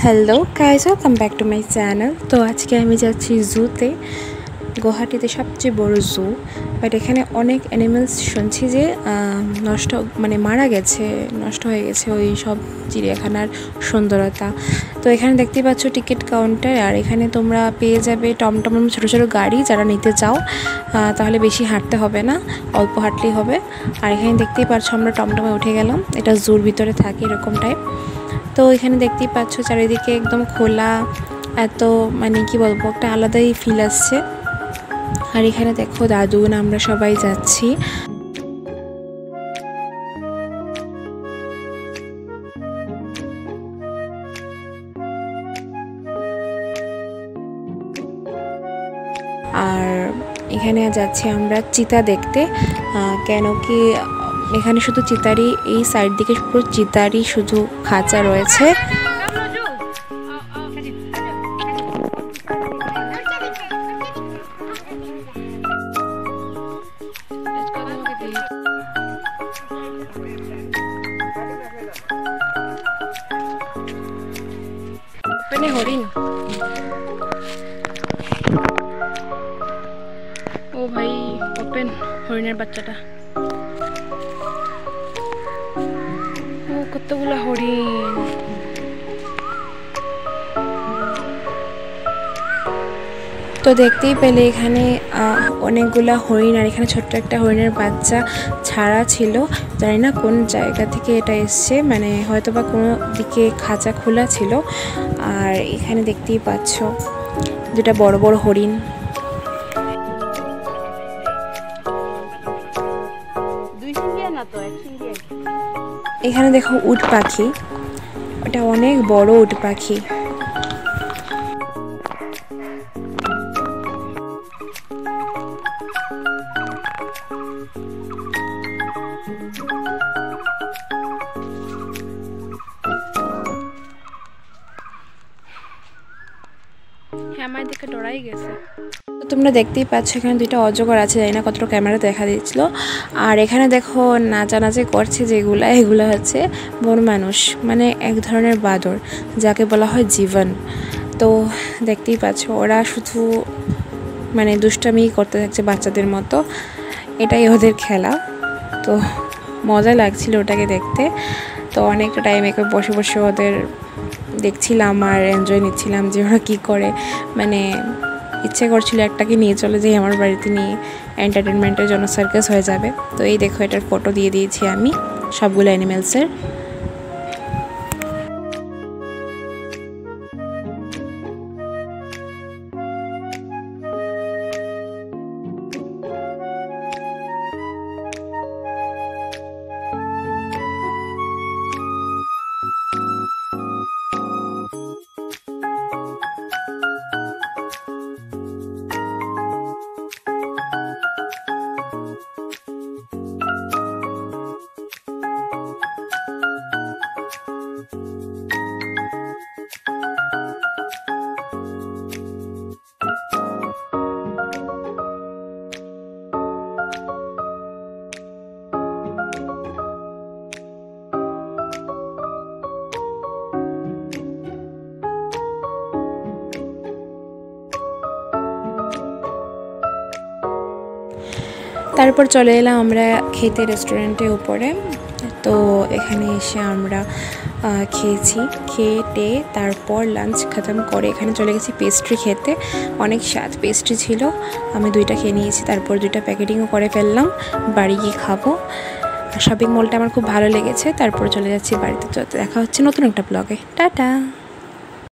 Hello guys, welcome back to my channel. তো আজকে আমি যাচ্ছি জুতে, গুয়াহাটিতে সবচেয়ে বড় জু। বাট এখানে অনেক অ্যানিমেলস শুনছি যে মারা গেছে, নষ্ট হয়ে গেছে ওই সব চিড়িয়াখানার সুন্দরতা। তো এখানে দেখতেই পাচ্ছ টিকিট কাউন্টার, আর এখানে তোমরা পেয়ে যাবে টমটম ছোটো ছোটো গাড়ি যারা নিতে চাও, তাহলে বেশি হাঁটতে হবে না, অল্প হাঁটলেই হবে। আর এখানে দেখতেই পাচ্ছ আমরা টমটমে উঠে গেলাম, এটা জুর ভিতরে থাকে এরকম টাইপ। তো এখানে দেখতেই পাচ্ছ চারিদিকে একদম খোলা, এত কি বলবো, একটা আলাদাই ফিল আসছে। আর এখানে দেখো দাদু আমরা সবাই যাচ্ছি। আর এখানে যাচ্ছি আমরা চিতা দেখতে, কেন কি এখানে শুধু চিতারই, এই সাইড দিকে পুরো চিতারই শুধু খাঁচা রয়েছে। হরিণ, ও ভাই ওপেন হরিণের বাচ্চাটা, ও কতগুলো হরিণ। তো দেখতেই পেলে এখানে অনেকগুলা হরিণ, আর এখানে ছোট্ট একটা হরিণের বাচ্চা ছাড়া ছিল। জানি না কোন জায়গা থেকে এটা এসছে, হয়তো বা কোনো দিকে খাঁচা খোলা ছিল। আর এখানে দেখতেই পাচ্ছ দুটা বড় বড় হরিণ। এখানে দেখো উট পাখি, ওটা অনেক বড় উট পাখি। আমার দিকে ডরাই গেছে। তো তোমরা দেখতেই পাচ্ছ এখানে দুইটা অজগর আছে, জানি না কতটা ক্যামেরা দেখা দিচ্ছিল। আর এখানে দেখো নাচানাচি করছে যেগুলা, এগুলো হচ্ছে বন মানুষ, এক ধরনের বাদর যাকে বলা হয় জীবন। তো দেখতেই পাচ্ছ ওরা শুধু দুষ্টামি করতে থাকছে বাচ্চাদের মতো, এটাই ওদের খেলা। তো মজা লাগছিল ওটাকে দেখতে। তো অনেকটা টাইম বসে বসে ওদের দেখছিলাম আর এনজয় নিচ্ছিলাম যে ওরা কী করে। ইচ্ছে করছিল একটাকে নিয়ে চলে যাই আমার বাড়িতে, নিয়ে এন্টারটেনমেন্টের জন্য সার্কাস হয়ে যাবে। তো এই দেখো এটার ফটো দিয়ে দিয়েছি আমি সবগুলো অ্যানিমেলসের। তারপর চলে এলাম আমরা খেতে রেস্টুরেন্টের উপরে। তো এখানে এসে আমরা খেয়েছি, খেয়ে তারপর লাঞ্চ খতম করে এখানে চলে গেছি পেস্ট্রি খেতে। অনেক স্বাদ পেস্ট্রি ছিল, আমি দুইটা খেয়ে নিয়েছি, তারপর দুইটা প্যাকেটিংও করে ফেললাম, বাড়ি গিয়ে খাবো। শপিং মলটা আমার খুব ভালো লেগেছে। তারপর চলে যাচ্ছি বাড়িতে। দেখা হচ্ছে নতুন একটা ব্লগে। টাটা।